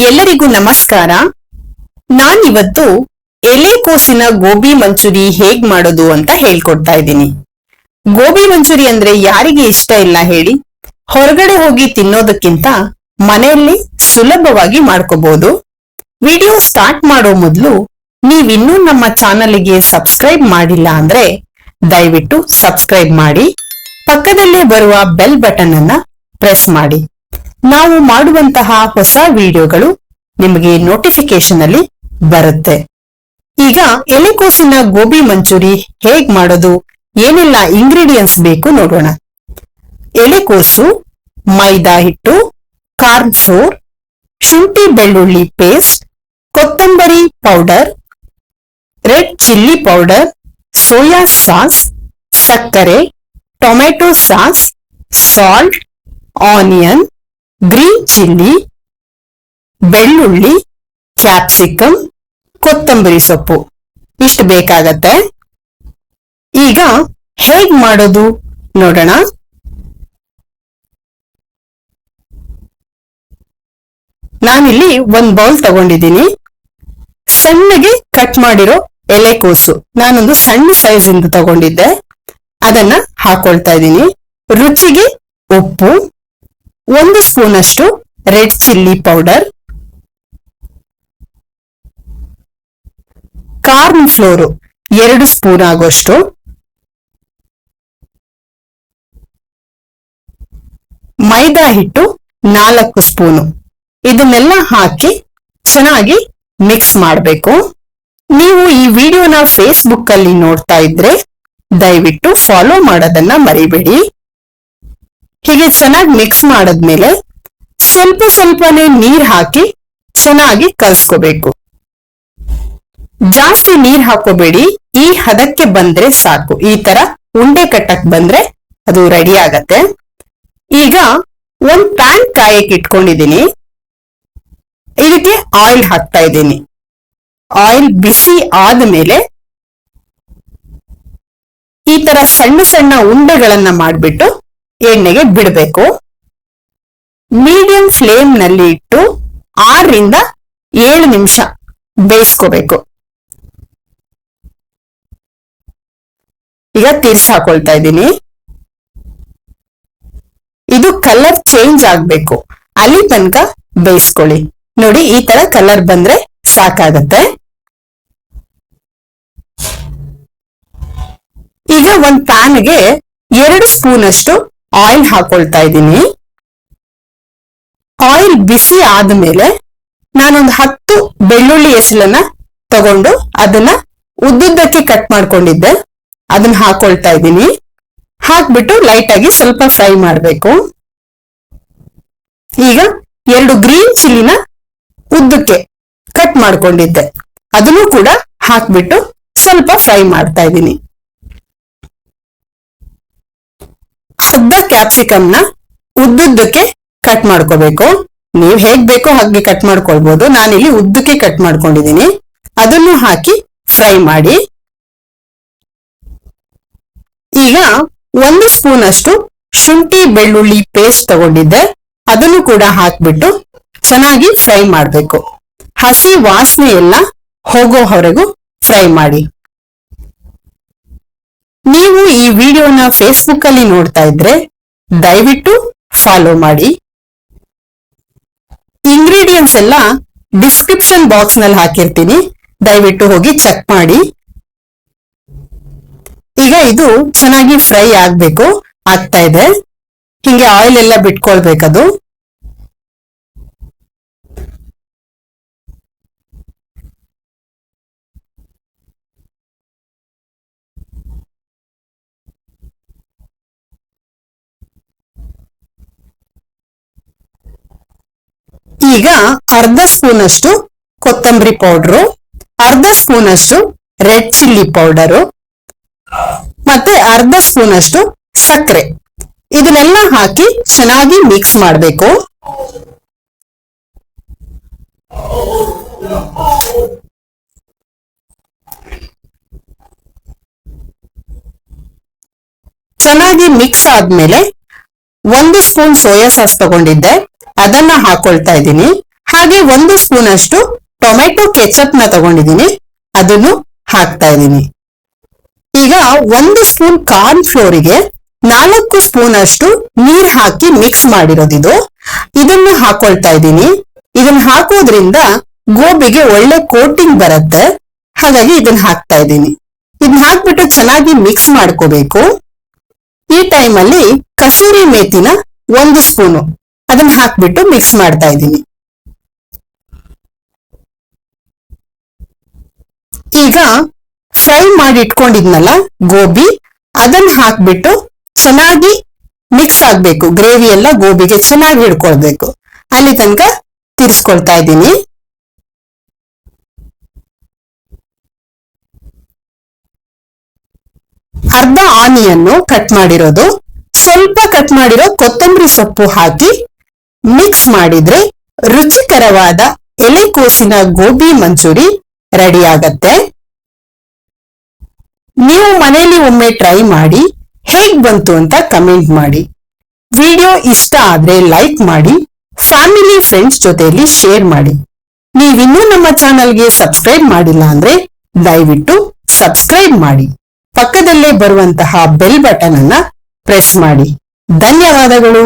ಎಲ್ಲರಿಗೂ ನಮಸ್ಕಾರ. ನಾನಿವತ್ತು ಎಲೆಕೋಸಿನ ಗೋಬಿ ಮಂಚೂರಿ ಹೇಗ್ ಮಾಡೋದು ಅಂತ ಹೇಳ್ಕೊಡ್ತಾ ಇದ್ದೀನಿ. ಗೋಬಿ ಮಂಚೂರಿ ಅಂದ್ರೆ ಯಾರಿಗೆ ಇಷ್ಟ ಇಲ್ಲ ಹೇಳಿ? ಹೊರಗಡೆ ಹೋಗಿ ತಿನ್ನೋದಕ್ಕಿಂತ ಮನೆಯಲ್ಲಿ ಸುಲಭವಾಗಿ ಮಾಡ್ಕೋಬಹುದು. ವಿಡಿಯೋ ಸ್ಟಾರ್ಟ್ ಮಾಡೋ ಮೊದಲು ನೀವಿನ್ನೂ ನಮ್ಮ ಚಾನಲ್ಗೆ ಸಬ್ಸ್ಕ್ರೈಬ್ ಮಾಡಿಲ್ಲ ಅಂದ್ರೆ ದಯವಿಟ್ಟು ಸಬ್ಸ್ಕ್ರೈಬ್ ಮಾಡಿ, ಪಕ್ಕದಲ್ಲೇ ಬರುವ ಬೆಲ್ ಬಟನ್ ಅನ್ನ ಪ್ರೆಸ್ ಮಾಡಿ. ನಾವು ಮಾಡುವಂತಹ ಹೊಸ ವಿಡಿಯೋಗಳು ನಿಮಗೆ ನೋಟಿಫಿಕೇಶನ್ ಅಲ್ಲಿ ಬರುತ್ತೆ. ಈಗ ಎಲೆಕೋಸಿನ ಗೋಬಿ ಮಂಚೂರಿ ಹೇಗ್ ಮಾಡೋದು, ಏನೆಲ್ಲ ಇಂಗ್ರೀಡಿಯೆಂಟ್ಸ್ ಬೇಕು ನೋಡೋಣ. ಎಲೆಕೋಸು, ಮೈದಾ ಹಿಟ್ಟು, ಕಾರ್ನ್ ಫ್ಲೋರ್, ಶುಂಠಿ ಬೆಳ್ಳುಳ್ಳಿ ಪೇಸ್ಟ್, ಕೊತ್ತಂಬರಿ powder, red chilli powder, soya sauce, ಸಕ್ಕರೆ, tomato sauce, salt, onion, green chilli, ಬೆಳ್ಳುಳ್ಳಿ, ಕ್ಯಾಪ್ಸಿಕಮ್, ಕೊತ್ತಂಬರಿ ಸೊಪ್ಪು ಇಷ್ಟು ಬೇಕಾಗತ್ತೆ. ಈಗ ಹೇಗ್ ಮಾಡೋದು ನೋಡೋಣ. ನಾನಿಲ್ಲಿ ಒಂದ್ ಬೌಲ್ ತಗೊಂಡಿದ್ದೀನಿ. ಸಣ್ಣಗೆ ಕಟ್ ಮಾಡಿರೋ ಎಲೆಕೋಸು ನಾನೊಂದು ಸಣ್ಣ ಸೈಜ್ ಇಂದ ತಗೊಂಡಿದ್ದೆ, ಅದನ್ನ ಹಾಕೊಳ್ತಾ ಇದ್ದೀನಿ. ರುಚಿಗೆ ಉಪ್ಪು, 1 ಸ್ಪೂನ್ ಅಷ್ಟು red chilli powder, corn floor 2 spoon ಆಗೋಷ್ಟು, ಮೈದಾ ಹಿಟ್ಟು 4 ಸ್ಪೂನು. ಇದನ್ನೆಲ್ಲ ಹಾಕಿ ಚೆನ್ನಾಗಿ ಮಿಕ್ಸ್ ಮಾಡಬೇಕು. ನೀವು ಈ ವಿಡಿಯೋನ ಫೇಸ್ಬುಕ್ ಅಲ್ಲಿ ನೋಡ್ತಾ ಇದ್ರೆ ದಯವಿಟ್ಟು ಫಾಲೋ ಮಾಡೋದನ್ನ ಮರಿಬೇಡಿ. ಹೀಗೆ ಚೆನ್ನಾಗಿ ಮಿಕ್ಸ್ ಮಾಡದ್ಮೇಲೆ ಸ್ವಲ್ಪ ಸ್ವಲ್ಪನೇ ನೀರ್ ಹಾಕಿ ಚೆನ್ನಾಗಿ ಕಲ್ಸ್ಕೋಬೇಕು. ಜಾಸ್ತಿ ನೀರ್ ಹಾಕೋಬೇಡಿ, ಈ ಹದಕ್ಕೆ ಬಂದ್ರೆ ಸಾಕು. ಈ ತರ ಉಂಡೆ ಕಟ್ಟಕ್ ಬಂದ್ರೆ ಅದು ರೆಡಿ ಆಗತ್ತೆ. ಈಗ ಒಂದ್ ಪ್ಯಾನ್ ಕಾಯಕ್ಕೆ ಇಟ್ಕೊಂಡಿದ್ದೀನಿ. ಇದಕ್ಕೆ ಆಯಿಲ್ ಹಾಕ್ತಾ ಇದ್ದೀನಿ. ಆಯಿಲ್ ಬಿಸಿ ಆದ್ಮೇಲೆ ಈ ತರ ಸಣ್ಣ ಸಣ್ಣ ಉಂಡೆಗಳನ್ನ ಮಾಡ್ಬಿಟ್ಟು ಎಣ್ಣೆಗೆ ಬಿಡಬೇಕು. ಮೀಡಿಯಂ ಫ್ಲೇಮ್ ನಲ್ಲಿ ಇಟ್ಟು 6 ರಿಂದ 7 ನಿಮಿಷ ಬೇಯಿಸ್ಕೋಬೇಕು. ಈಗ ತಿರ್ಸಿ ಹಾಕೊಳ್ತಾ ಇದ್ದೀನಿ. ಇದು ಕಲರ್ ಚೇಂಜ್ ಆಗ್ಬೇಕು, ಅಲ್ಲಿ ತನಕ ಬೇಯಿಸ್ಕೊಳ್ಳಿ. ನೋಡಿ, ಈ ತರ ಕಲರ್ ಬಂದ್ರೆ ಸಾಕಾಗತ್ತೆ. ಈಗ ಒಂದ್ ಪ್ಯಾನ್ಗೆ 2 ಸ್ಪೂನ್ ಅಷ್ಟು ಆಯಿಲ್ ಹಾಕೊಳ್ತಾ ಇದ್ದೀನಿ. ಆಯಿಲ್ ಬಿಸಿ ಆದ್ಮೇಲೆ ನಾನೊಂದು 10 ಬೆಳ್ಳುಳ್ಳಿ ಎಸಲನ್ನ ತಗೊಂಡು ಅದನ್ನ ಉದ್ದುದ್ದಕ್ಕೆ ಕಟ್ ಮಾಡ್ಕೊಂಡಿದ್ದೆ, ಅದನ್ನ ಹಾಕೊಳ್ತಾ ಇದ್ದೀನಿ. ಹಾಕ್ಬಿಟ್ಟು ಲೈಟ್ ಆಗಿ ಸ್ವಲ್ಪ ಫ್ರೈ ಮಾಡ್ಬೇಕು. ಈಗ 2 ಗ್ರೀನ್ ಚಿಲ್ಲಿನ ಉದ್ದಕ್ಕೆ ಕಟ್ ಮಾಡ್ಕೊಂಡಿದ್ದೆ, ಅದನ್ನು ಕೂಡ ಹಾಕ್ಬಿಟ್ಟು ಸ್ವಲ್ಪ ಫ್ರೈ ಮಾಡ್ತಾ ಇದ್ದೀನಿ. ಅರ್ಧ ಕ್ಯಾಪ್ಸಿಕಮ್ನ ಉದ್ದುದ್ದಕ್ಕೆ ಕಟ್ ಮಾಡ್ಕೋಬೇಕು. ನೀವು ಹೇಗ್ ಬೇಕೋ ಹಾಗೆ ಕಟ್ ಮಾಡ್ಕೊಳ್ಬಹುದು. ನಾನಿಲ್ಲಿ ಉದ್ದಕ್ಕೆ ಕಟ್ ಮಾಡ್ಕೊಂಡಿದ್ದೀನಿ. ಅದನ್ನು ಹಾಕಿ ಫ್ರೈ ಮಾಡಿ. ಈಗ 1 ಸ್ಪೂನ್ ಅಷ್ಟು ಶುಂಠಿ ಬೆಳ್ಳುಳ್ಳಿ ಪೇಸ್ಟ್ ತಗೊಂಡಿದ್ದೆ, ಅದನ್ನು ಕೂಡ ಹಾಕ್ಬಿಟ್ಟು ಚೆನ್ನಾಗಿ ಫ್ರೈ ಮಾಡ್ಬೇಕು. ಹಸಿ ವಾಸನೆ ಎಲ್ಲ ಹೋಗೋವರೆಗೂ ಫ್ರೈ ಮಾಡಿ. ನೀವು ಈ ವಿಡಿಯೋನ ಫೇಸ್ಬುಕ್ ಅಲ್ಲಿ ನೋಡ್ತಾ ಇದ್ರೆ ದಯವಿಟ್ಟು ಫಾಲೋ ಮಾಡಿ. ಇಂಗ್ರೀಡಿಯೆಂಟ್ಸ್ ಎಲ್ಲ ಡಿಸ್ಕ್ರಿಪ್ಷನ್ ಬಾಕ್ಸ್ ನಲ್ಲಿ ಹಾಕಿರ್ತೀನಿ, ದಯವಿಟ್ಟು ಹೋಗಿ ಚೆಕ್ ಮಾಡಿ. ಈಗ ಇದು ಚೆನ್ನಾಗಿ ಫ್ರೈ ಆಗ್ಬೇಕು, ಆಗ್ತಾ ಇದೆ. ಹಿಂಗೆ ಆಯಿಲ್ ಎಲ್ಲ ಬಿಟ್ಕೊಳ್ಬೇಕದು. ಈಗ ಅರ್ಧ ಸ್ಪೂನ್ ಅಷ್ಟು ಕೊತ್ತಂಬರಿ ಪೌಡರು, ಅರ್ಧ ಸ್ಪೂನ್ ಅಷ್ಟು ರೆಡ್ ಚಿಲ್ಲಿ ಪೌಡರು, ಮತ್ತೆ ಅರ್ಧ ಸ್ಪೂನ್ ಅಷ್ಟು ಸಕ್ಕರೆ, ಇದನ್ನೆಲ್ಲ ಹಾಕಿ ಚೆನ್ನಾಗಿ ಮಿಕ್ಸ್ ಮಾಡಬೇಕು. ಚೆನ್ನಾಗಿ ಮಿಕ್ಸ್ ಆದ್ಮೇಲೆ 1 ಸ್ಪೂನ್ ಸೋಯಾ ಸಾಸ್ ತಗೊಂಡಿದ್ದೆ, ಅದನ್ನ ಹಾಕೊಳ್ತಾ ಇದ್ದೀನಿ. ಹಾಗೆ 1 ಸ್ಪೂನ್ ಅಷ್ಟು ಟೊಮೆಟೊ ಕೆಚಪ್ ನ ತಗೊಂಡಿದ್ದೀನಿ, ಅದನ್ನು ಹಾಕ್ತಾ ಇದ್ದೀನಿ. ಈಗ 1 ಸ್ಪೂನ್ ಕಾರ್ನ್ ಫ್ಲೋರಿಗೆ 4 ಸ್ಪೂನ್ ಅಷ್ಟು ನೀರ್ ಹಾಕಿ ಮಿಕ್ಸ್ ಮಾಡಿರೋದಿದು, ಇದನ್ನು ಹಾಕೊಳ್ತಾ ಇದ್ದೀನಿ. ಇದನ್ನ ಹಾಕೋದ್ರಿಂದ ಗೋಬಿಗೆ ಒಳ್ಳೆ ಕೋಟಿಂಗ್ ಬರುತ್ತೆ, ಹಾಗಾಗಿ ಇದನ್ನ ಹಾಕ್ತಾ ಇದ್ದೀನಿ. ಇದನ್ನ ಹಾಕ್ಬಿಟ್ಟು ಚೆನ್ನಾಗಿ ಮಿಕ್ಸ್ ಮಾಡ್ಕೋಬೇಕು. ಈ ಟೈಮಲ್ಲಿ ಕಸೂರಿ ಮೇಥಿನ 1 ಸ್ಪೂನು ಅದನ್ನ ಹಾಕ್ಬಿಟ್ಟು ಮಿಕ್ಸ್ ಮಾಡ್ತಾ ಇದ್ದೀನಿ. ಈಗ ಫ್ರೈ ಮಾಡಿ ಇಟ್ಕೊಂಡಿದ್ನಲ್ಲ ಗೋಬಿ, ಅದನ್ನ ಹಾಕ್ಬಿಟ್ಟು ಚೆನ್ನಾಗಿ ಮಿಕ್ಸ್ ಆಗ್ಬೇಕು. ಗ್ರೇವಿ ಎಲ್ಲ ಗೋಬಿಗೆ ಚೆನ್ನಾಗಿ ಹಿಡ್ಕೊಳ್ಬೇಕು. ಅಲ್ಲಿ ತನಕ ತಿರ್ಸ್ಕೊಳ್ತಾ ಇದ್ದೀನಿ. ಅರ್ಧ ಆನಿಯನ್ನು ಕಟ್ ಮಾಡಿರೋದು, ಸ್ವಲ್ಪ ಕಟ್ ಮಾಡಿರೋ ಕೊತ್ತಂಬರಿ ಸೊಪ್ಪು ಹಾಕಿ ಮಿಕ್ಸ್ ಮಾಡಿದ್ರೆ ರುಚಿಕರವಾದ ಎಲೆಕೋಸಿನ ಗೋಬಿ ಮಂಚೂರಿ ರೆಡಿ ಆಗತ್ತೆ. ನೀವು ಮನೆಯಲ್ಲಿ ಒಮ್ಮೆ ಟ್ರೈ ಮಾಡಿ ಹೇಗ್ ಬಂತು ಅಂತ ಕಮೆಂಟ್ ಮಾಡಿ. ವಿಡಿಯೋ ಇಷ್ಟ ಆದ್ರೆ ಲೈಕ್ ಮಾಡಿ, ಫ್ಯಾಮಿಲಿ ಫ್ರೆಂಡ್ಸ್ ಜೊತೆಯಲ್ಲಿ ಶೇರ್ ಮಾಡಿ. ನೀವಿನ್ನೂ ನಮ್ಮ ಚಾನಲ್ಗೆ ಸಬ್ಸ್ಕ್ರೈಬ್ ಮಾಡಿಲ್ಲ ಅಂದ್ರೆ ದಯವಿಟ್ಟು ಸಬ್ಸ್ಕ್ರೈಬ್ ಮಾಡಿ. ಪಕ್ಕದಲ್ಲೇ ಬರುವಂತಹ ಬೆಲ್ ಬಟನ್ ಅನ್ನ ಪ್ರೆಸ್ ಮಾಡಿ. ಧನ್ಯವಾದಗಳು.